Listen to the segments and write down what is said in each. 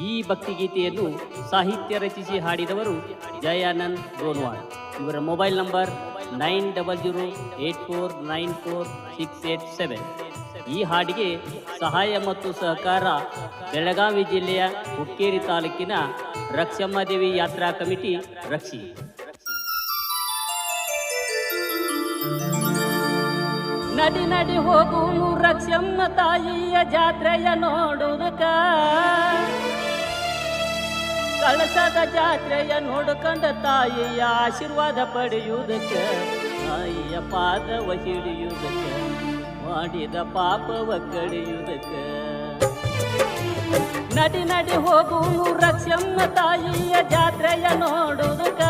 ಈ ಭಕ್ತಿಗೀತೆಯನ್ನು ಸಾಹಿತ್ಯ ರಚಿಸಿ ಹಾಡಿದವರು ಜಯಾನಂದ್ ಗೋನ್ವಾಡ್. ಇವರ ಮೊಬೈಲ್ ನಂಬರ್ 9008494687. ಈ ಹಾಡಿಗೆ ಸಹಾಯ ಮತ್ತು ಸಹಕಾರ ಬೆಳಗಾವಿ ಜಿಲ್ಲೆಯ ಹುಕ್ಕೇರಿ ತಾಲೂಕಿನ ರಕ್ಷಮ್ಮದೇವಿ ಯಾತ್ರಾ ಕಮಿಟಿ ರಕ್ಷಿ. ನಡಿ ನಡಿ ಹೋಗುನು ರಕ್ಷಮ್ಮ ತಾಯಿಯ ಜಾತ್ರೆಯ ನೋಡುವುದಕ್ಕ, ಕಳಸದ ಜಾತ್ರೆಯ ನೋಡ್ಕೊಂಡ ತಾಯಿಯ ಆಶೀರ್ವಾದ ಪಡೆಯುವುದಕ್ಕ, ತಾಯಿಯ ಪಾದವ ಹಿಡಿಯುವುದಕ್ಕ, ಮಾಡಿದ ಪಾಪವ ಕಳೆಯುವುದಕ್ಕ. ನಡಿ ನಡಿ ಹೋಗುನು ರಕ್ಷಮ್ಮ ತಾಯಿಯ ಜಾತ್ರೆಯ ನೋಡುವುದಕ್ಕ,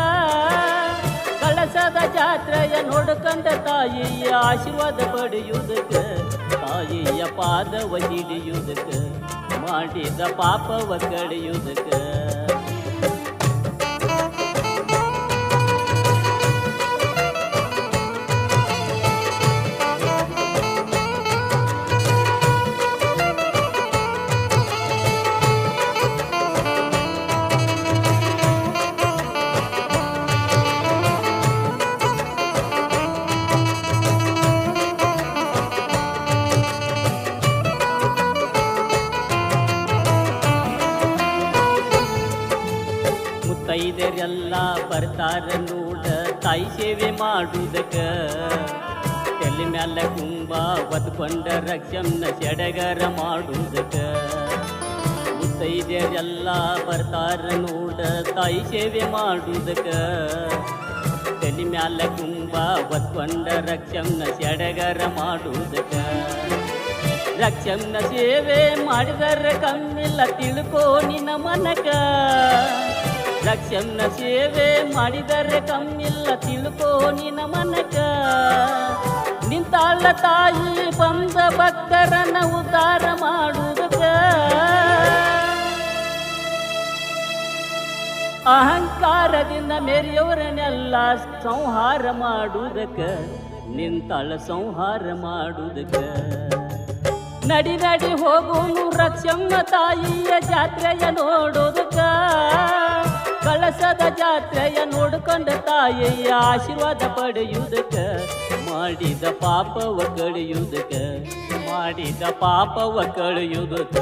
ಕಳಸದ ಜಾತ್ರೆಯ ನೋಡ್ಕೊಂಡ ತಾಯಿಯ ಆಶೀರ್ವಾದ ಪಡೆಯುವುದಕ್ಕ, ತಾಯಿಯ ಪಾದವ ಹಿಡಿಯುವುದಕ್ಕ, ಮಾಡಿದ ಪಾಪವ ಕಳೆಯುವುದಕ್ಕ. ಮುತ್ತೈದರೆಲ್ಲ ಬರ್ತಾರ ನೋಡ ತಾಯಿ ಸೇವೆ ಮಾಡುವುದಕ್ಕ, ತಲೆ ಮ್ಯಾಲ ಕುಂಬ ಹೊತ್ಕೊಂಡ ರಕ್ಷಮ್ನ ಸಡಗರ ಮಾಡುವುದಕ್ಕ. ಮುತ್ತೈದರೆಲ್ಲ ಬರ್ತಾರ ನೋಡ ತಾಯಿ ಸೇವೆ ಮಾಡುವುದಕ್ಕ, ತಲೆ ಮ್ಯಾಲ ಕುಂಬ ಹೊತ್ಕೊಂಡ ರಕ್ಷಮ್ನ ಸಡಗರ ಮಾಡುವುದಕ್ಕ. ರಕ್ಷಮ್ನ ಸೇವೆ ಮಾಡಿದರ ಕಮ್ಮಿಲ್ಲ ತಿಳ್ಕೋ ನಿನ್ನ ಮನಕ, ರಕ್ಷಮ್ನ ಸೇವೆ ಮಾಡಿದರೆ ಕಮ್ಮಿಲ್ಲ ತಿಳ್ಕೋ ನಿನ್ನ ಮನಕ. ನಿಂತಾಳ ತಾಯಿ ಬಂದ ಭಕ್ತರನ್ನ ಉದ್ಧಾರ ಮಾಡುವುದಕ್ಕ, ಅಹಂಕಾರದಿಂದ ಮೆರೆಯವರನ್ನೆಲ್ಲ ಸಂಹಾರ ಮಾಡುವುದಕ್ಕ, ನಿಂತಾಳ ಸಂಹಾರ ಮಾಡುವುದಕ್ಕ. ನಡಿ ನಡಿ ಹೋಗುನು ರಕ್ಷಮ್ಮ ತಾಯಿಯ ಜಾತ್ರೆಯ ನೋಡೋದಕ್ಕ, ಕಳಸದ ಜಾತ್ರೆಯ ನೋಡ್ಕೊಂಡ ತಾಯಿಯ ಆಶೀರ್ವಾದ ಪಡೆಯುವುದಕ್ಕ, ಮಾಡಿದ ಪಾಪವ ಕಳೆಯುವುದಕ್ಕ, ಮಾಡಿದ ಪಾಪವ ಕಳೆಯುವುದಕ್ಕ.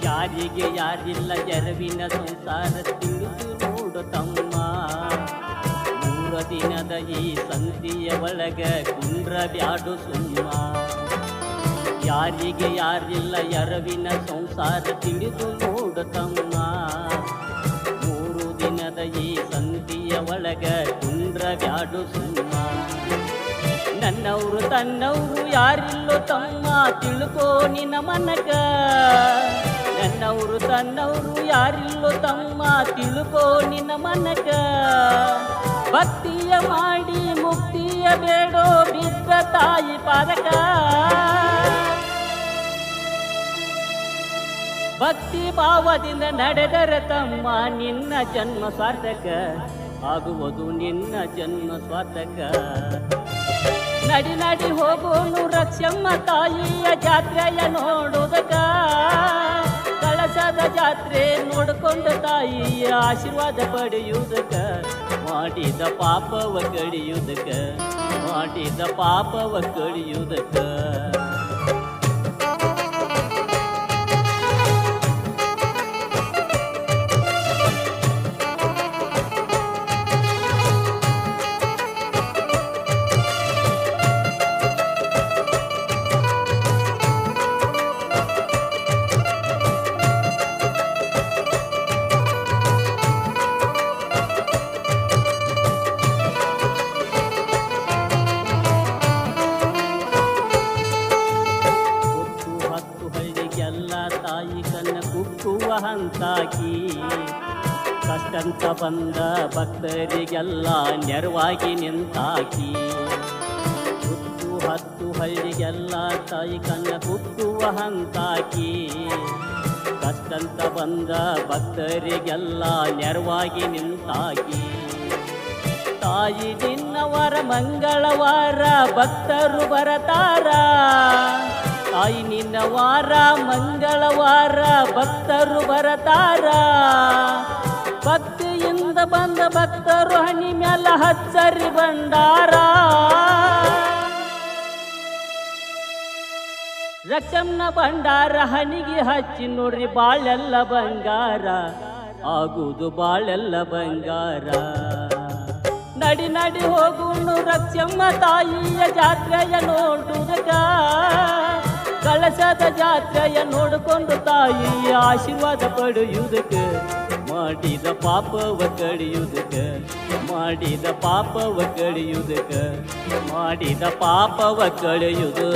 ಯಾರಿಗೆ ಯಾರಿಲ್ಲ ಎರವಿನ ಸಂಸಾರ ತಿಳಿದು ನೋಡು ತಮ್ಮ, 3 ದಿನದ ಈ ಸಂತಿಯ ಒಳಗ ಕುಂಡ್ರ ಬ್ಯಾಡು ಸುಮ್ಮ. ಯಾರಿಗೆ ಯಾರಿಲ್ಲ ಎರವಿನ ಸಂಸಾರ ತಿಳಿದು ನೋಡು ತಮ್ಮ, 3 ದಿನದ ಈ ಸಂತಿಯ ಒಳಗ ಕುಂಡ್ರ ಬ್ಯಾಡು ಸುಮ್ಮ. ನನ್ನವರು ತನ್ನವರು ಯಾರಿಲ್ಲೋ ತಮ್ಮ ತಿಳ್ಕೋ ನಿನ್ನ ಮನಕ, ನನ್ನವರು ತನ್ನವರು ಯಾರಿಲ್ಲೋ ತಮ್ಮ ತಿಳ್ಕೋ ನಿನ್ನ ಮನಕ. ಭಕ್ತಿಯ ಮಾಡಿ ಮುಕ್ತಿಯ ಬೇಡೋ ಬಿದ್ದ ತಾಯಿ ಪಾದಕ, ಭಕ್ತಿ ಭಾವದಿಂದ ನಡೆದರೆ ತಮ್ಮ ನಿನ್ನ ಜನ್ಮ ಸಾರ್ಥಕ ಆಗುವುದು, ನಿನ್ನ ಜನ್ಮ ಸಾರ್ಥಕ. ನಡಿ ನಡಿ ಹೋಗೋನು ರಕ್ಷಮ್ಮ ತಾಯಿಯ ಜಾತ್ರೆಯ ನೋಡುವುದಕ್ಕ, ಕಳಸದ ಜಾತ್ರೆ ನೋಡ್ಕೊಂಡ ತಾಯಿಯ ಆಶೀರ್ವಾದ ಪಡೆಯುವುದಕ್ಕ, ಮಾಡಿದ ಪಾಪವ ಕಳೆಯುವುದಕ್ಕ, ಮಾಡಿದ ಪಾಪವ ಕಳೆಯುವುದಕ್ಕ. ಹಂತಾಕಿ ಕಷ್ಟಂತ ಬಂದ ಭಕ್ತರಿಗೆಲ್ಲ ನೆರವಾಗಿ ನಿಂತಾಕಿ ಸುತ್ತು ಹತ್ತು ಹಳ್ಳಿಗೆಲ್ಲ ತಾಯಿ ಕಣ್ಣ ಕುಕ್ಕುವ ಹಂತಾಕಿ ಕಷ್ಟಂತ ಬಂದ ಭಕ್ತರಿಗೆಲ್ಲ ನೆರವಾಗಿ ನಿಂತಾಕಿ ತಾಯಿ ನಿನ್ನವರ ಮಂಗಳವಾರ ಭಕ್ತರು ಬರತಾರ ತಾಯಿ ನಿನ್ನ ವಾರ ಮಂಗಳವಾರ ಭಕ್ತರು ಬರತಾರ ಭಕ್ತಿಯಿಂದ ಬಂದ ಭಕ್ತರು ಹಣಿ ಮ್ಯಾಲ ಹಚ್ಚರಿ ಬಂಡಾರ ರಕ್ಷಮ್ನ ಭಂಡಾರ ಹಣಿಗೆ ಹಚ್ಚಿ ನೋಡ್ರಿ ಬಾಳೆಲ್ಲ ಬಂಗಾರ ಆಗುವುದು ಬಾಳೆಲ್ಲ ಬಂಗಾರ ನಡಿ ನಡಿ ಹೋಗುನು ರಕ್ಷಮ್ಮ ತಾಯಿಯ ಜಾತ್ರೆಯ ನೋಡುವುದಕ್ಕ ಕಳಸದ ಜಾತ್ರೆಯ ನೋಡಿಕೊಂಡು ತಾಯಿಯ ಆಶೀರ್ವಾದ ಪಡೆಯುವುದಕ್ಕೆ ಮಾಡಿದ ಪಾಪವ ಕಡಿಯುವುದಕ್ಕೆ ಮಾಡಿದ ಪಾಪವ ಕಡಿಯುವುದಕ್ಕೆ ಮಾಡಿದ ಪಾಪವ ಕಳೆಯುವುದು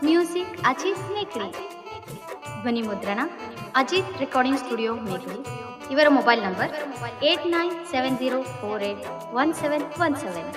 ಮ್ಯೂಸಿಕ್ ಅಜಿತ್ ಮೇಕ್ರಿ ಧ್ವನಿ ಮುದ್ರಣ ಅಜಿತ್ ರೆಕಾರ್ಡಿಂಗ್ ಸ್ಟುಡಿಯೋ ಮೇಕ್ರಿ ಇವರ ಮೊಬೈಲ್ ನಂಬರ್ 8970481717